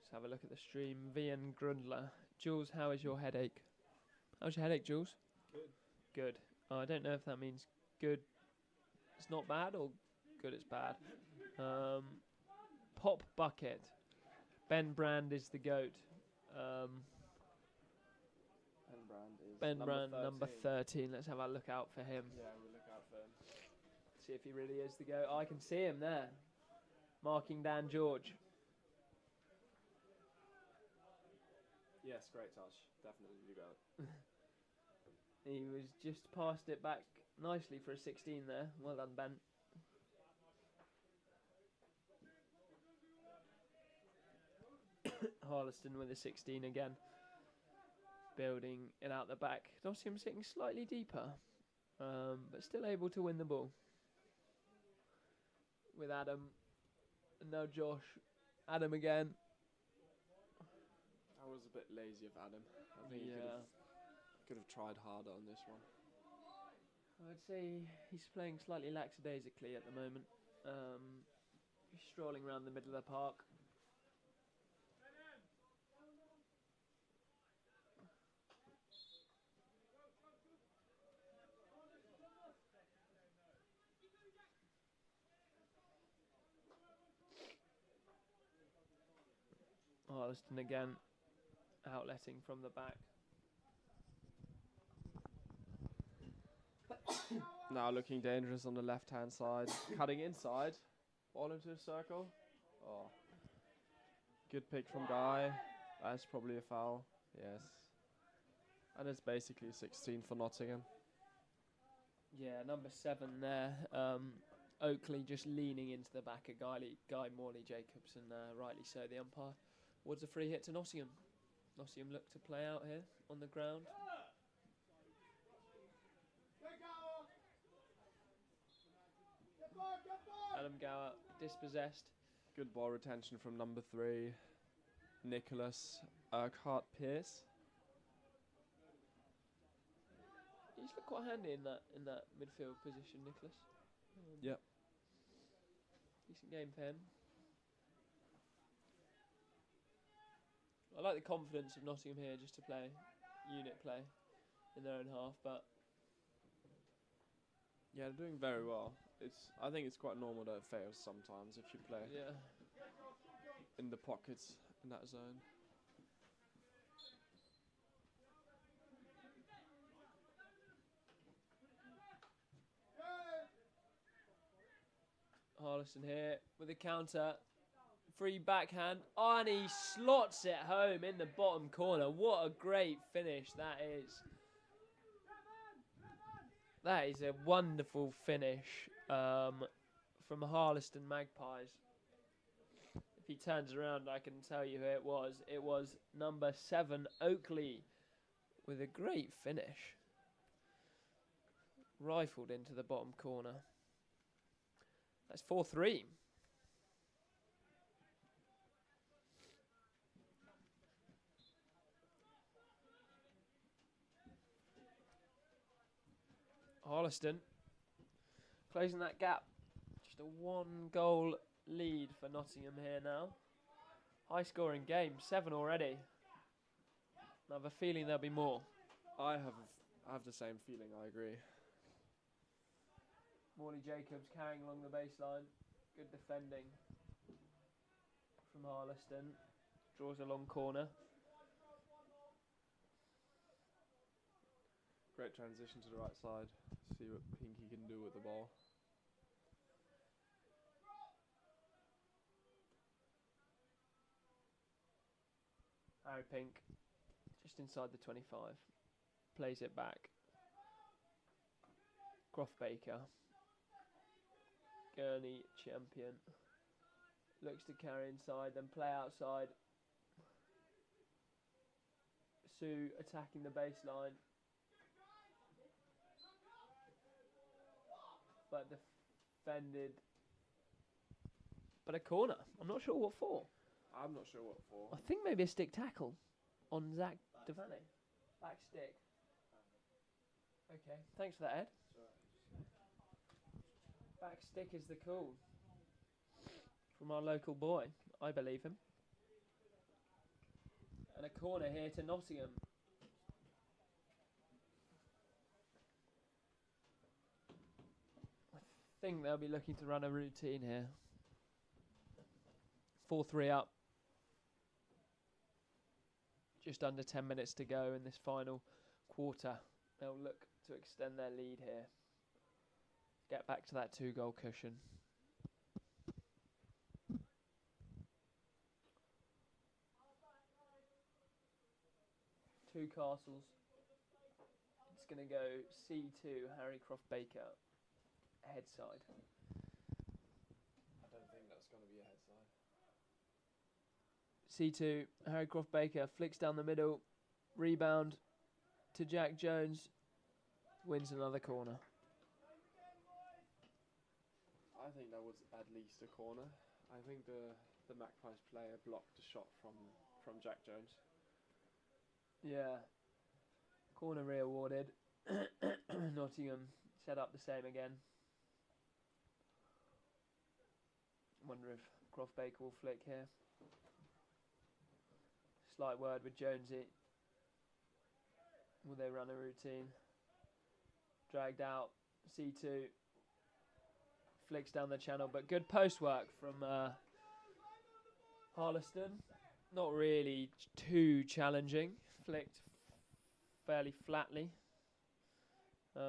Let's have a look at the stream. Vian Grundler. Jules, how is your headache? How's your headache, Jules? Good. Good. Oh, I don't know if that means good it's not bad or good it's bad. Pop Bucket. Ben Brand is the GOAT. Ben Brand, number 13. Let's have a look out for him. Yeah, we'll look out for him. See if he really is the GOAT. I can see him there. Marking Dan George. Yes, great touch. Definitely the GOAT. He was just passed it back nicely for a 16 there. Well done, Ben. Harleston with a 16 again. Building it out the back. Nottingham sitting slightly deeper, but still able to win the ball. With Adam. And now Josh. Adam again. I was a bit lazy of Adam. I think he could have tried harder on this one. I'd say he's playing slightly lackadaisically at the moment. He's strolling around the middle of the park. Harleston again, outletting from the back. Now looking dangerous on the left-hand side. Cutting inside. Ball into a circle. Oh. Good pick from Guy. That's probably a foul. Yes. And it's basically a 16 for Nottingham. Yeah, number 7 there. Oakley just leaning into the back of Guy Morley Jacobs, and rightly so. The umpire awards a free hit to Nottingham. Nottingham look to play out here on the ground. Adam Gower dispossessed. Good ball retention from number 3, Nicholas Urquhart Pierce. He's looked quite handy in that midfield position, Nicholas. Yep. Decent game for him. I like the confidence of Nottingham here just to play unit play in their own half, but yeah, they're doing very well. I think it's quite normal that it fails sometimes if you play in the pockets in that zone. Harleston here with a counter. Free backhand. Oh, and he slots it home in the bottom corner. What a great finish that is. That is a wonderful finish from Harleston Magpies. If he turns around, I can tell you who it was. It was number 7, Oakley, with a great finish. Rifled into the bottom corner. That's 4-3. Harleston closing that gap. Just a 1-goal lead for Nottingham here now. High scoring game, 7 already. I have a feeling there'll be more. I have the same feeling. I agree. Morley Jacobs carrying along the baseline. Good defending from Harleston. Draws a long corner. Great transition to the right side. See what Pinky can do with the ball. Harry Pink, just inside the 25. Plays it back. Croft Baker. Gurney champion. Looks to carry inside, then play outside. Sue attacking the baseline. But defended. But a corner. I'm not sure what for. I'm not sure what for. I think maybe a stick tackle on Zach Devaney. Back stick. Okay, thanks for that, Ed. Back stick is the call from our local boy. I believe him. And a corner here to Nottingham. I think they'll be looking to run a routine here. 4-3 up. Just under 10 minutes to go in this final quarter. They'll look to extend their lead here. Get back to that 2-goal cushion. Two Castles. It's going to go C2, Harry Croft Baker, head side. I don't think that's going to be a head side. C2, Harry Croft Baker flicks down the middle, rebound to Jack Jones, wins another corner. I think that was at least a corner. I think the Magpies player blocked a shot from Jack Jones. Yeah, corner re-awarded. Nottingham set up the same again. Wonder if Croft Baker will flick here. Slight word with Jonesy. Will they run a routine? Dragged out. C2 flicks down the channel, but good post work from Harleston. Not really too challenging. Flicked fairly flatly.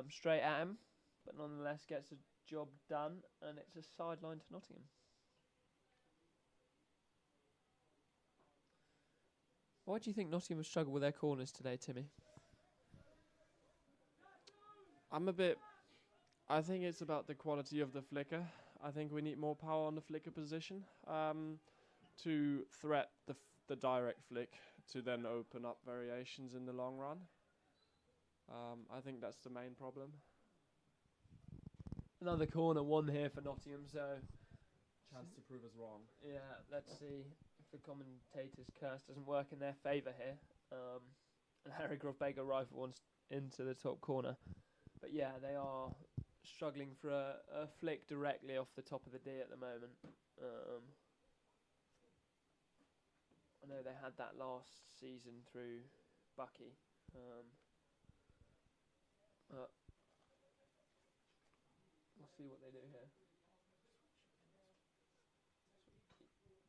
Straight at him, but nonetheless gets the job done, and it's a sideline to Nottingham. Why do you think Nottingham have struggled with their corners today, Timmy? I think it's about the quality of the flicker. I think we need more power on the flicker position to threat the direct flick to then open up variations in the long run. I think that's the main problem. Another corner, one here for Nottingham, so... Chance to prove us wrong. Yeah, let's see if the commentator's curse doesn't work in their favour here. And Harry Croft Baker rifle one's into the top corner. But yeah, they are struggling for a flick directly off the top of the D at the moment. I know they had that last season through Bucky. But we'll see what they do here.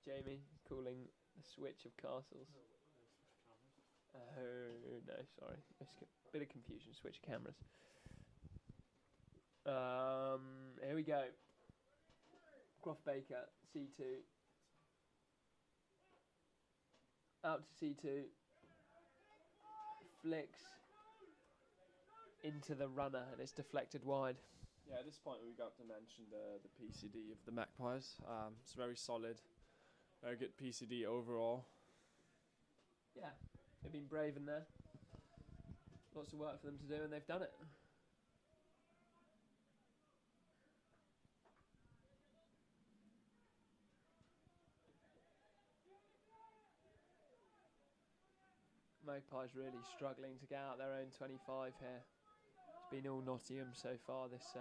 Jamie calling the switch of Castles. Oh, no, sorry. Bit of confusion. Switch of cameras. Here we go. Croft Baker, C2. Out to C2. Flicks into the runner, and it's deflected wide. Yeah, at this point we got to mention the PCD of the Magpies. It's very solid. Very good PCD overall. Yeah, they've been brave in there. Lots of work for them to do, and they've done it. Magpies really struggling to get out their own 25 here. It's been all Nottingham so far this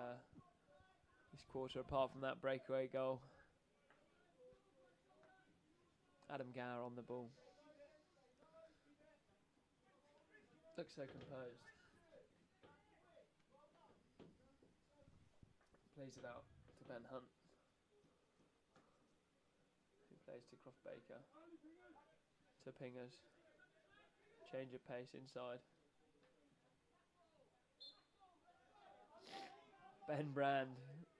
this quarter, apart from that breakaway goal. Adam Gower on the ball. Looks so composed. Plays it out to Ben Hunt, who plays to Croft Baker. To Pingers. Change of pace inside. Ben Brand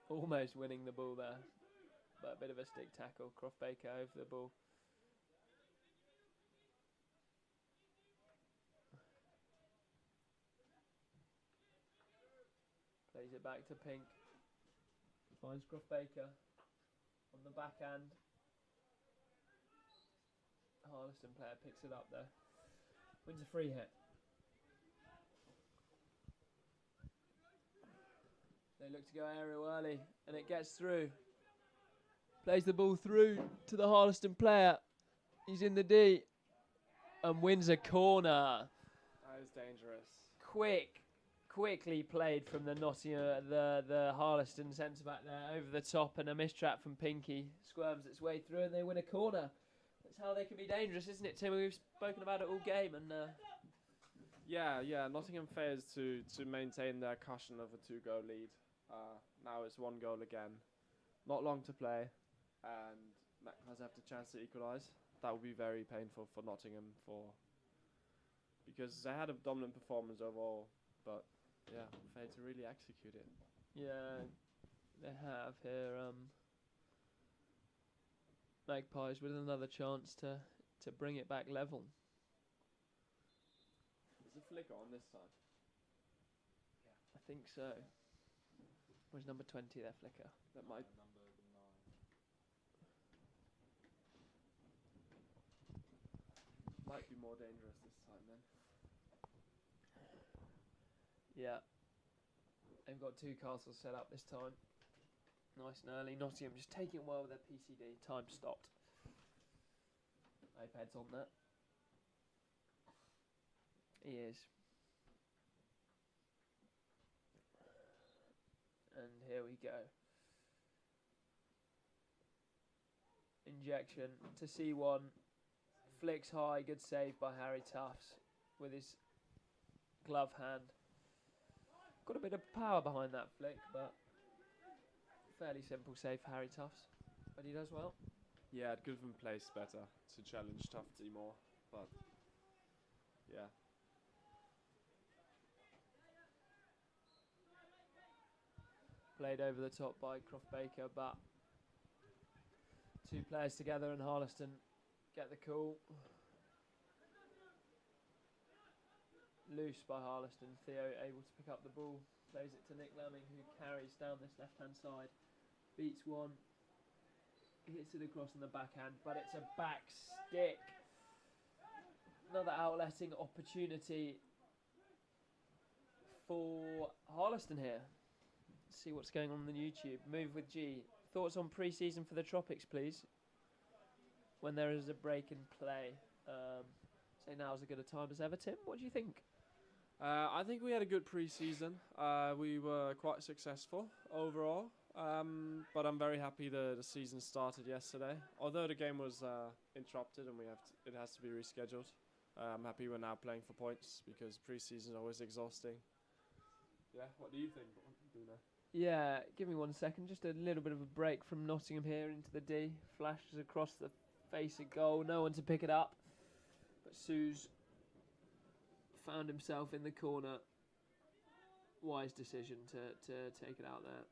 almost winning the ball there, but a bit of a stick tackle. Croft Baker over the ball. Plays it back to Pink. Finds Croft Baker on the backhand. Harleston player picks it up there. Wins a free hit. They look to go aerial early, and it gets through. Plays the ball through to the Harleston player. He's in the D and wins a corner. That is dangerous. Quickly played from the Nottingham, the Harleston centre back there over the top, and a mistrap from Pinky squirms its way through, and they win a corner. That's how they can be dangerous, isn't it, Tim? We've spoken about it all game, and Yeah. Nottingham fails to maintain their cushion of a 2-goal lead. Now it's 1 goal again. Not long to play, and Magpies have the chance to equalise. That would be very painful for Nottingham because they had a dominant performance overall, but yeah, failed to really execute it. yeah, they have here. Magpies with another chance to bring it back level. Is the flicker on this side? I think so. Where's number 20 there, Flicker? That might. Might be more dangerous this time then. Yeah. They've got 2 castles set up this time. Nice and early. Nottingham just taking it well with their PCD. Time stopped. iPad's on that. He is. And here we go. Injection to C1. Flicks high. Good save by Harry Tufts with his glove hand. Got a bit of power behind that flick, but fairly simple save for Harry Tufts. But he does well. Yeah, it could have been placed better to challenge Tufty more, but yeah. Played over the top by Croft Baker, but 2 players together and Harleston get the call. Loose by Harleston. Theo able to pick up the ball. Plays it to Nick Lamming, who carries down this left-hand side. Beats one. Hits it across on the backhand, but it's a back stick. Another outletting opportunity for Harleston here. See what's going on the YouTube. Move with G. Thoughts on pre-season for the Tropics, please? When there is a break in play. Say now's as good a time as ever, Tim. What do you think? I think we had a good pre-season. We were quite successful overall, but I'm very happy the season started yesterday. Although the game was interrupted and it has to be rescheduled. I'm happy we're now playing for points because pre-season is always exhausting. Yeah, what do you think, Bruno? Yeah, give me 1 second. Just a little bit of a break from Nottingham here into the D. Flashes across the face of goal. No one to pick it up. But Sue's found himself in the corner. Wise decision to take it out there.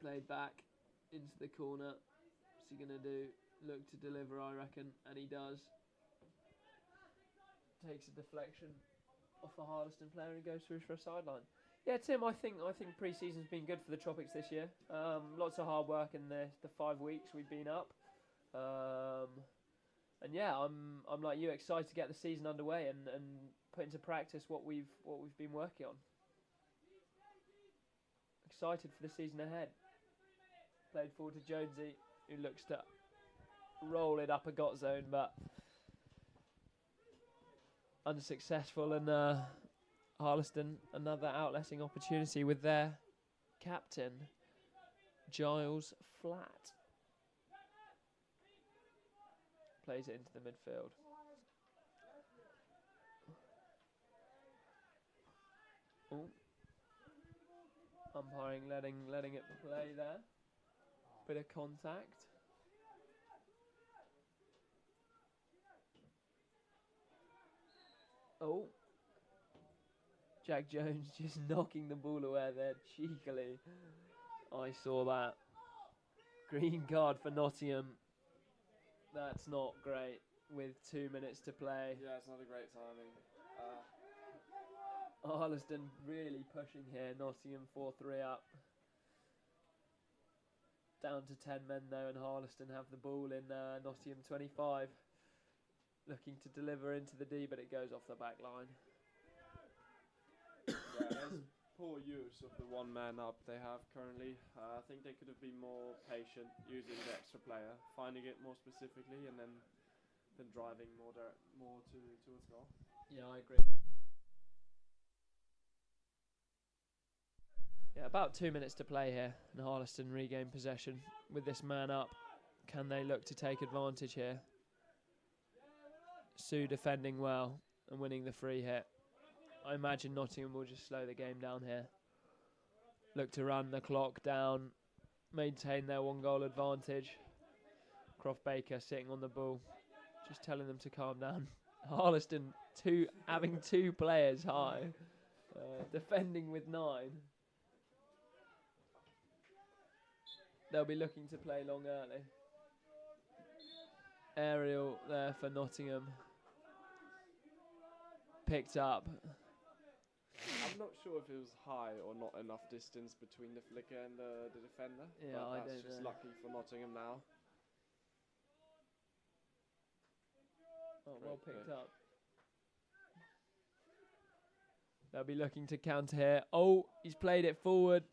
Played back into the corner. What's he going to do? Look to deliver, I reckon. And he does. Takes a deflection off a Harleston player and goes through for a sideline. Yeah, Tim, I think pre-season's been good for the Tropics this year. Lots of hard work in the 5 weeks we've been up. And yeah, I'm like you, excited to get the season underway and put into practice what we've been working on. Excited for the season ahead. Played forward to Jonesy, who looks to roll it up a got zone, but unsuccessful, and Harleston another outletting opportunity with their captain, Giles Flat. Plays it into the midfield. Ooh. Umpiring letting it play there. Bit of contact. Oh. Jack Jones just knocking the ball away there cheekily. I saw that. Green card for Nottingham. That's not great with 2 minutes to play. Yeah, it's not a great timing. Harleston really pushing here. Nottingham 4-3 up. Down to 10 men though, and Harleston have the ball in Nottingham 25. Looking to deliver into the D, but it goes off the back line. Yeah, there's poor use of the one man up they have currently. I think they could have been more patient using the extra player, finding it more specifically, and then driving more towards goal. Yeah, I agree. Yeah, about 2 minutes to play here, and Harleston regain possession with this man up. Can they look to take advantage here? Sue defending well and winning the free hit. I imagine Nottingham will just slow the game down here. Look to run the clock down, maintain their 1-goal advantage. Croft Baker sitting on the ball, just telling them to calm down. Harleston having 2 players high, defending with 9. They'll be looking to play long early. Aerial there for Nottingham. Picked up. I'm not sure if it was high or not enough distance between the flicker and the defender. Yeah, but I that's don't just know. lucky for Nottingham now. Oh, well Great picked play. up. They'll be looking to counter here. Oh, he's played it forward.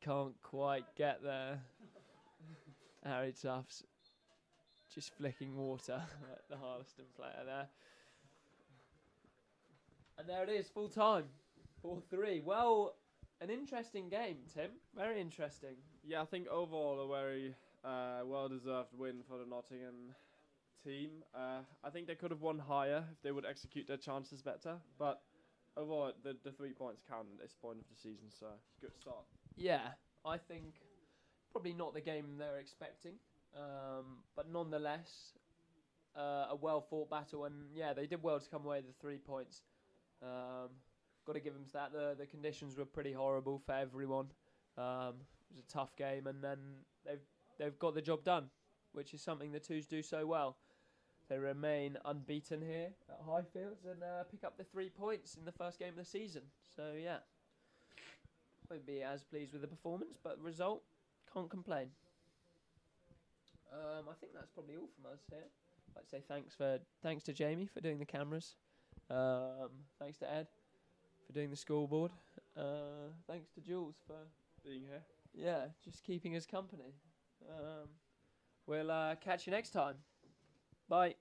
Can't quite get there. Harry Tufts just flicking water at the Harleston player there. And there it is, full time. 4-3. Well, an interesting game, Tim. Very interesting. Yeah, I think overall a very well-deserved win for the Nottingham team. I think they could have won higher if they would execute their chances better. But overall, the 3 points count at this point of the season, so good start. Yeah, I think probably not the game they're expecting. But nonetheless, a well-fought battle. And yeah, they did well to come away with the 3 points. Got to give them that. The conditions were pretty horrible for everyone. It was a tough game, and then they've got the job done, which is something the Twos do so well. They remain unbeaten here at Highfields and pick up the 3 points in the first game of the season. So yeah, won't be as pleased with the performance, but the result, can't complain. I think that's probably all from us here. I'd like to say thanks to Jamie for doing the cameras. Thanks to Ed for doing the scoreboard. Thanks to Jules for Being here. yeah, just keeping us company. We'll catch you next time. Bye.